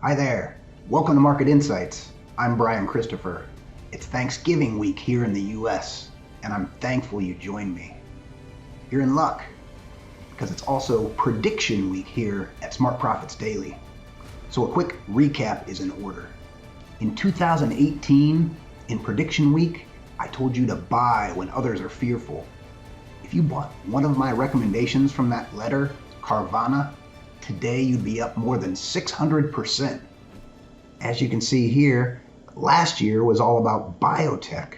Hi there. Welcome to Market Insights. I'm Brian Christopher. It's Thanksgiving week here in the US, and I'm thankful you joined me. You're in luck, because it's also prediction week here at Smart Profits Daily. So a quick recap is in order. In 2018, in prediction week, I told you to buy when others are fearful. If you bought one of my recommendations from that letter, Carvana, today you'd be up more than 600%. As you can see here, last year was all about biotech.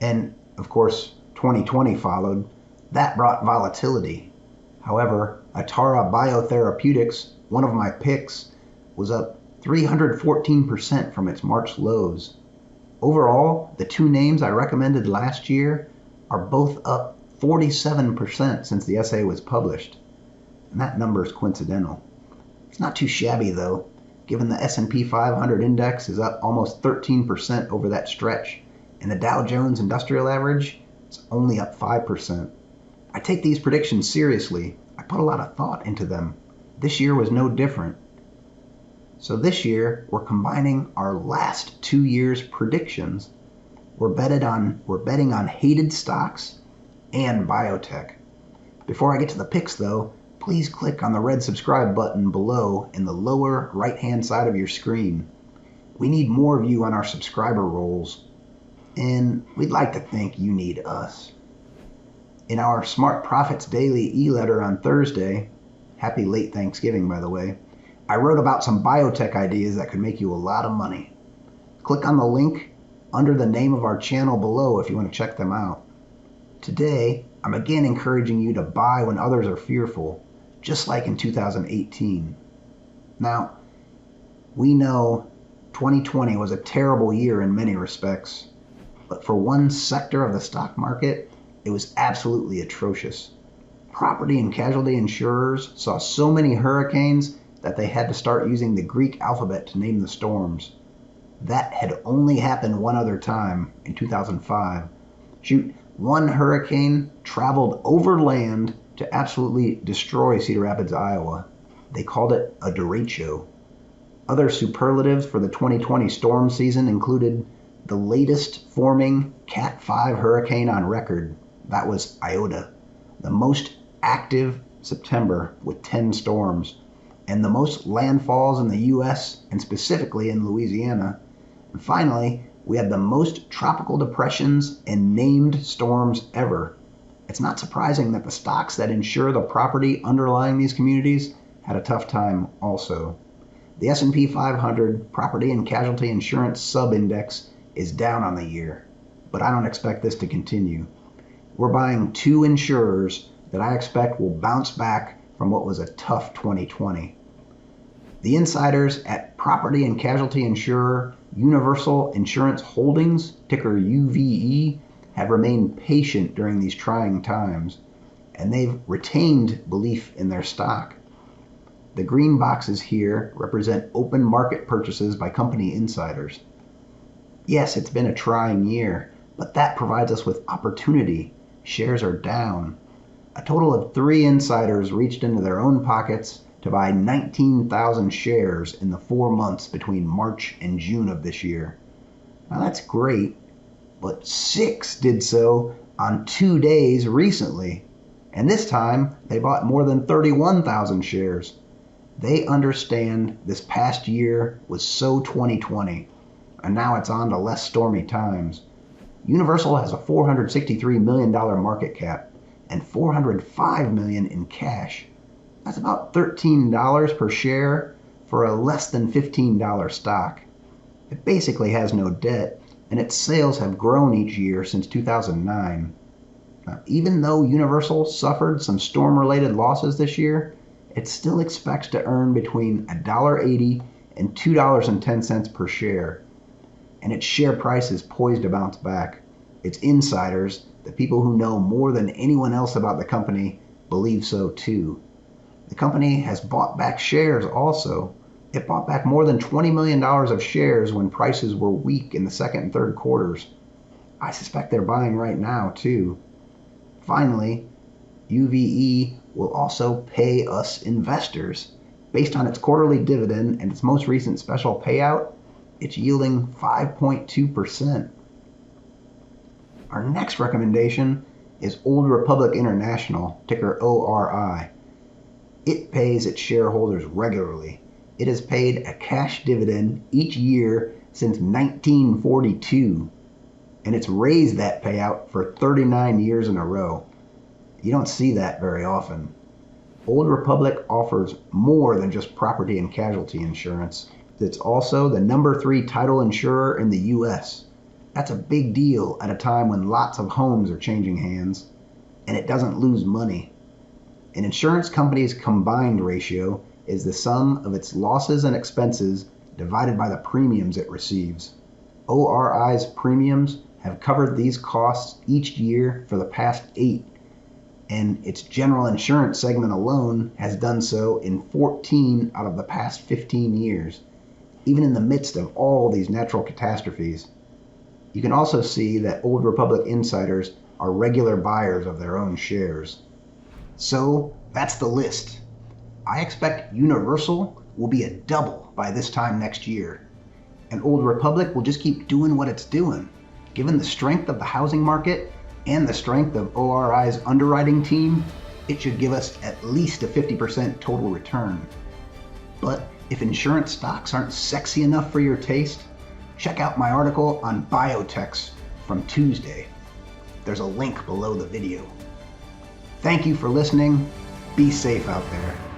And of course, 2020 followed. That brought volatility. However, Atara Biotherapeutics, one of my picks, was up 314% from its March lows. Overall, the two names I recommended last year are both up 47% since the essay was published. And that number is coincidental. It's not too shabby though, given the S&P 500 index is up almost 13% over that stretch, and the Dow Jones Industrial Average is only up 5%. I take these predictions seriously. I put a lot of thought into them. This year was no different. So this year, we're combining our last 2 years' predictions. We're betting on hated stocks and biotech. Before I get to the picks though, please click on the red subscribe button below in the lower right-hand side of your screen. We need more of you on our subscriber rolls, and we'd like to think you need us. In our Smart Profits Daily e-letter on Thursday, happy late Thanksgiving by the way, I wrote about some biotech ideas that could make you a lot of money. Click on the link under the name of our channel below if you want to check them out. Today, I'm again encouraging you to buy when others are fearful, just like in 2018. Now, we know 2020 was a terrible year in many respects, but for one sector of the stock market, it was absolutely atrocious. Property and casualty insurers saw so many hurricanes that they had to start using the Greek alphabet to name the storms. That had only happened one other time, in 2005. One hurricane traveled over land to absolutely destroy Cedar Rapids, Iowa. They called it a derecho. Other superlatives for the 2020 storm season included the latest forming Cat 5 hurricane on record. That was Iota. The most active September with 10 storms, and the most landfalls in the US and specifically in Louisiana. And finally, we had the most tropical depressions and named storms ever. It's not surprising that the stocks that insure the property underlying these communities had a tough time also. The S&P 500 Property and Casualty Insurance Sub-Index is down on the year, but I don't expect this to continue. We're buying two insurers that I expect will bounce back from what was a tough 2020. The insiders at property and casualty insurer Universal Insurance Holdings, ticker UVE, have remained patient during these trying times, and they've retained belief in their stock. The green boxes here represent open market purchases by company insiders. Yes, it's been a trying year, but that provides us with opportunity. Shares are down. A total of 3 insiders reached into their own pockets to buy 19,000 shares in the 4 months between March and June of this year. Now that's great, but 6 did so on 2 days recently, and this time they bought more than 31,000 shares. They understand this past year was so 2020, and now it's on to less stormy times. Universal has a $463 million market cap and $405 million in cash. That's about $13 per share for a less than $15 stock. It basically has no debt, and its sales have grown each year since 2009. Now, even though Universal suffered some storm-related losses this year, it still expects to earn between $1.80 and $2.10 per share, and its share price is poised to bounce back. Its insiders, the people who know more than anyone else about the company, believe so too. The company has bought back shares also. It bought back more than $20 million of shares when prices were weak in the second and third quarters. I suspect they're buying right now too. Finally, UVE will also pay us investors. Based on its quarterly dividend and its most recent special payout, it's yielding 5.2%. Our next recommendation is Old Republic International, ticker ORI. It pays its shareholders regularly. It has paid a cash dividend each year since 1942, and it's raised that payout for 39 years in a row. You don't see that very often. Old Republic offers more than just property and casualty insurance. It's also the number 3 title insurer in the US. That's a big deal at a time when lots of homes are changing hands, and it doesn't lose money. An insurance company's combined ratio is the sum of its losses and expenses divided by the premiums it receives. ORI's premiums have covered these costs each year for the past 8, and its general insurance segment alone has done so in 14 out of the past 15 years, even in the midst of all these natural catastrophes. You can also see that Old Republic insiders are regular buyers of their own shares. So that's the list. I expect Universal will be a double by this time next year, and Old Republic will just keep doing what it's doing. Given the strength of the housing market and the strength of ORI's underwriting team, it should give us at least a 50% total return. But if insurance stocks aren't sexy enough for your taste, check out my article on biotechs from Tuesday. There's a link below the video. Thank you for listening. Be safe out there.